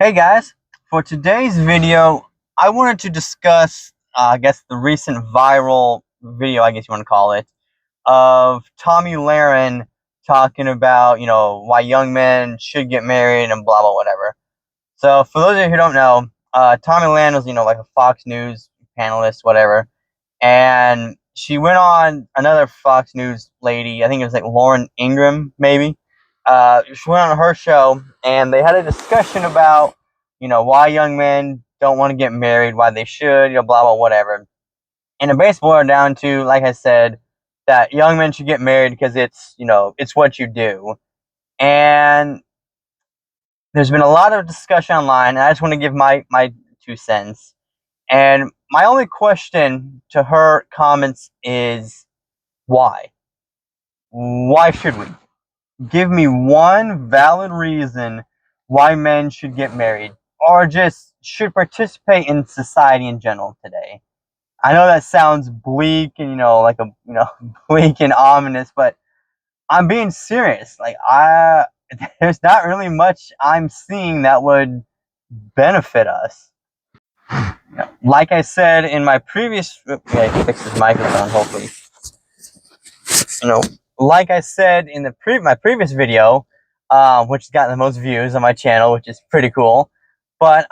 Hey guys, for today's video, I wanted to discuss, the recent viral video, I guess you want to call it, of Tomi Lahren talking about, why young men should get married and blah, blah, whatever. So, for those of you who don't know, Tomi Lahren was, like a Fox News panelist, whatever, and she went on another Fox News lady, I think it was like Lauren Ingraham, maybe. She went on her show, and they had a discussion about, why young men don't want to get married, why they should, blah, blah, whatever. And it basically boiled down to, like I said, that young men should get married because it's what you do. And there's been a lot of discussion online, and I just want to give my 2 cents. And my only question to her comments is why? Why should we? Give me one valid reason why men should get married or just should participate in society in general today. I know that sounds bleak and bleak and ominous, but I'm being serious. There's not really much I'm seeing that would benefit us. Like I said in my previous, yeah, fix this microphone. Hopefully, you know, like I said in the my previous video, which has gotten the most views on my channel, which is pretty cool. But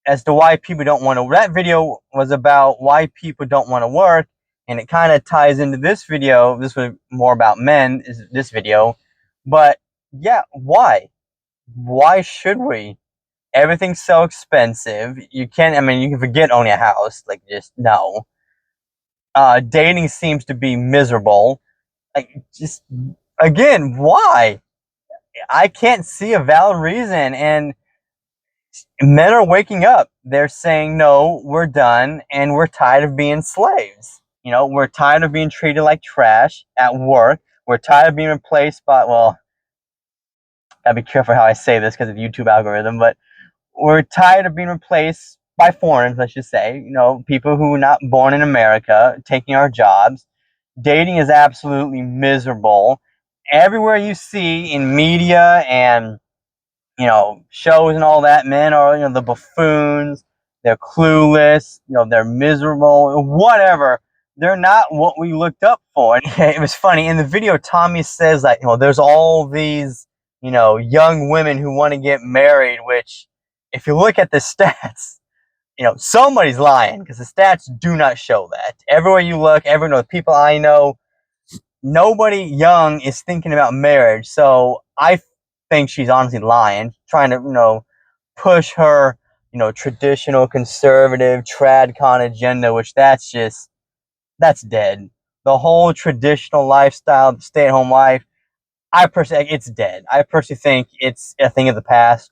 as to why people don't want to, that video was about why people don't want to work, and it kind of ties into this video. This was more about men. Is this video? But yeah, why? Why should we? Everything's so expensive. You can't. I mean, you can forget owning a house. Like, just no. Dating seems to be miserable. Like, just again, why? I can't see a valid reason. And men are waking up. They're saying, no, we're done, and we're tired of being slaves. We're tired of being treated like trash at work. We're tired of being replaced by, well, gotta be careful how I say this because of the YouTube algorithm, but we're tired of being replaced by foreigners, let's just say, people who are not born in America taking our jobs. Dating is absolutely miserable. Everywhere you see in media and shows and all that, men are the buffoons. They're clueless. They're miserable. Whatever. They're not what we looked up for. And it was funny in the video. Tommy says that there's all these young women who want to get married. Which, if you look at the stats, somebody's lying because the stats do not show that. Everywhere you look, the people I know, nobody young is thinking about marriage. So I think she's honestly lying, trying to, push her, traditional conservative tradcon agenda, which that's dead. The whole traditional lifestyle, the stay-at-home life, it's dead. I personally think it's a thing of the past.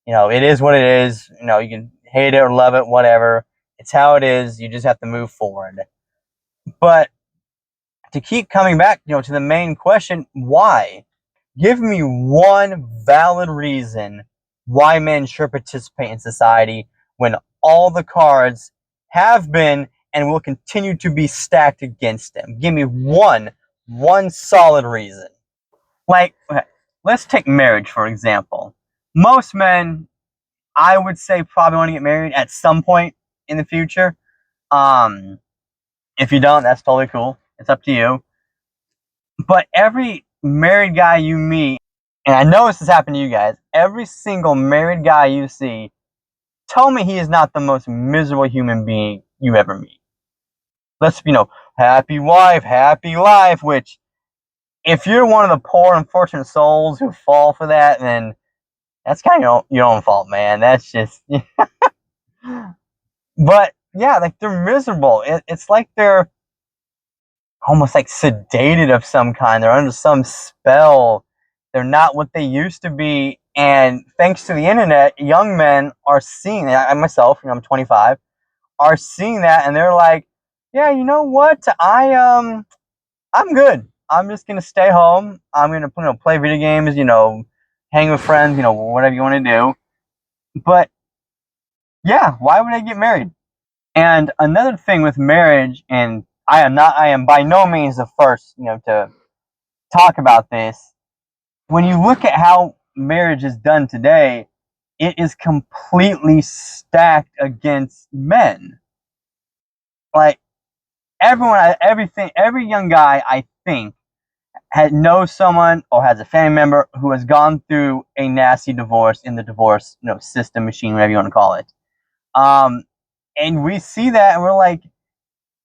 It is what it is. You can hate it or love it, whatever. It's how it is. You just have to move forward. But to keep coming back, to the main question, why? Give me one valid reason why men should participate in society when all the cards have been and will continue to be stacked against them. Give me one solid reason. Like, okay, let's take marriage, for example. Most men, I would say, probably want to get married at some point in the future. If you don't, that's totally cool. It's up to you. But every married guy you meet, and I know this has happened to you guys, every single married guy you see, tell me he is not the most miserable human being you ever meet. Let's, happy wife, happy life, which, if you're one of the poor, unfortunate souls who fall for that, then that's kind of your own fault, man. That's just... But, yeah, like, they're miserable. It's like they're almost like sedated of some kind. They're under some spell. They're not what they used to be. And thanks to the internet, young men are seeing that. I myself, I'm 25, are seeing that, and they're like, yeah, you know what? I'm good. I'm just gonna stay home. I'm gonna play video games, hang with friends, whatever you want to do. But yeah, why would I get married? And another thing with marriage, and I am by no means the first, to talk about this. When you look at how marriage is done today, it is completely stacked against men. Like every young guy, I think, knows someone or has a family member who has gone through a nasty divorce in the divorce, system, machine, whatever you want to call it. And we see that, and we're like,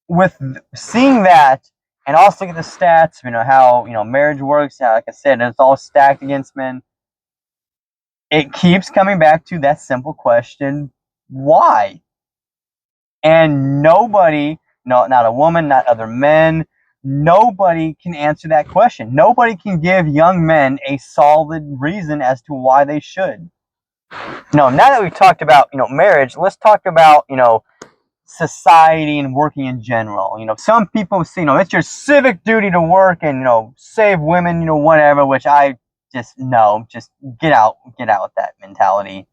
with seeing that, and also look at the stats, how marriage works. How, like I said, it's all stacked against men. It keeps coming back to that simple question: why? And nobody, no, not a woman, not other men, nobody can answer that question. Nobody can give young men a solid reason as to why they should. No, now that we've talked about, marriage, let's talk about, society and working in general. Some people say, it's your civic duty to work and, save women, whatever, which I just, no, just get out with that mentality.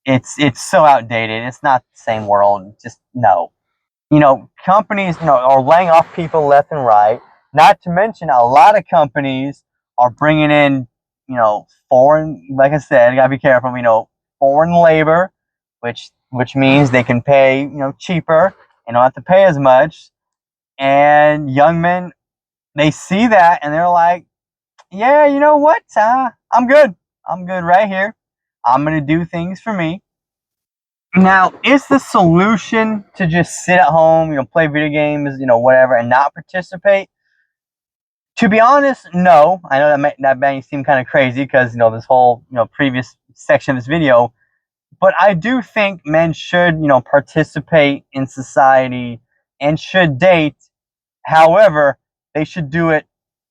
It's so outdated. It's not the same world. Just no. Companies, are laying off people left and right. Not to mention, a lot of companies are bringing in, foreign. Like I said, you gotta be careful. Foreign labor, which means they can pay, cheaper and don't have to pay as much. And young men, they see that and they're like, yeah, you know what? I'm good. I'm good right here. I'm gonna do things for me. Now, is the solution to just sit at home, play video games, whatever, and not participate? To be honest, no. I know that may seem kind of crazy because, this whole, previous section of this video, but I do think men should, participate in society and should date. However, they should do it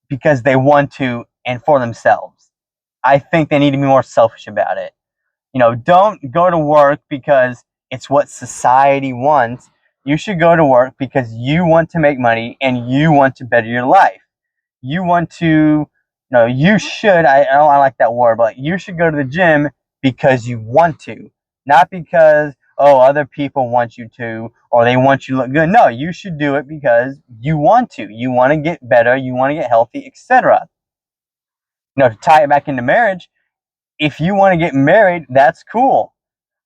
because they want to and for themselves. I think they need to be more selfish about it. Don't go to work because it's what society wants. You should go to work because you want to make money and you want to better your life. You want to, you should, I don't like that word, but you should go to the gym because you want to, not because, oh, other people want you to, or they want you to look good. No, you should do it because you want to. You want to get better, you want to get healthy, etc. To tie it back into marriage, if you want to get married, that's cool.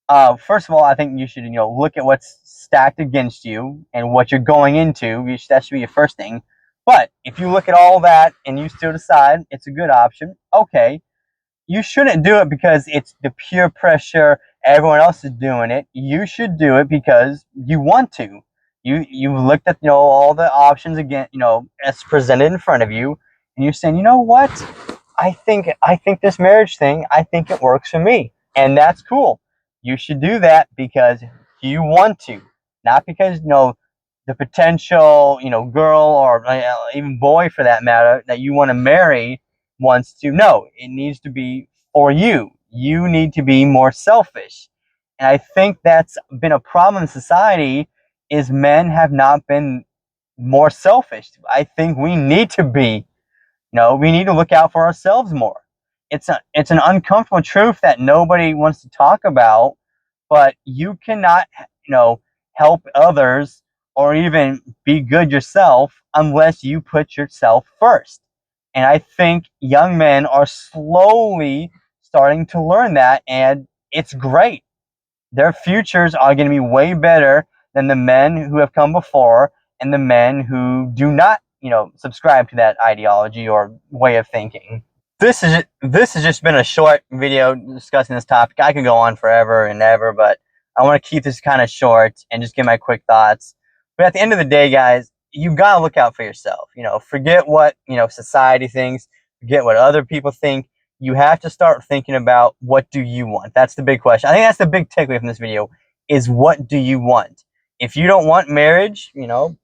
First of all, I think you should, look at what's stacked against you and what you're going into. That should be your first thing. But if you look at all that and you still decide it's a good option, okay, you shouldn't do it because it's the peer pressure. Everyone else is doing it. You should do it because you want to. You've looked at all the options again, as presented in front of you, and you're saying, you know what? I think this marriage thing, I think it works for me, and that's cool. You should do that because you want to, not because the potential girl or even boy for that matter that you want to marry wants to. No, it needs to be for you. You need to be more selfish, and I think that's been a problem in society. Is men have not been more selfish. I think we need to be. We need to look out for ourselves more. It's an uncomfortable truth that nobody wants to talk about, but you cannot, help others or even be good yourself unless you put yourself first. And I think young men are slowly starting to learn that, and it's great. Their futures are going to be way better than the men who have come before and the men who do not, subscribe to that ideology or way of thinking. This has just been a short video discussing this topic. I could go on forever and ever, but I want to keep this kind of short and just give my quick thoughts. But at the end of the day, guys, you gotta look out for yourself. Forget what society thinks, forget what other people think. You have to start thinking about what do you want. That's the big question. I think that's the big takeaway from this video is what do you want? If you don't want marriage,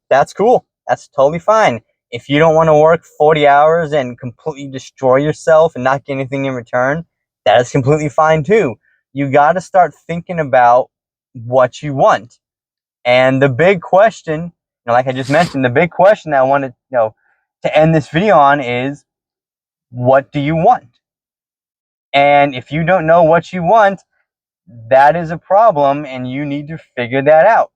that's cool. That's totally fine. If you don't want to work 40 hours and completely destroy yourself and not get anything in return, that is completely fine too. You got to start thinking about what you want. And the big question, like I just mentioned, the big question that I wanted, to end this video on is, what do you want? And if you don't know what you want, that is a problem and you need to figure that out.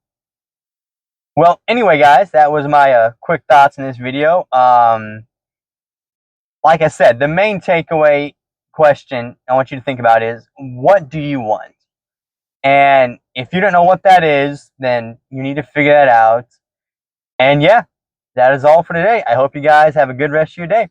Well, anyway, guys, that was my quick thoughts in this video. Like I said, the main takeaway question I want you to think about is, what do you want? And if you don't know what that is, then you need to figure that out. And yeah, that is all for today. I hope you guys have a good rest of your day.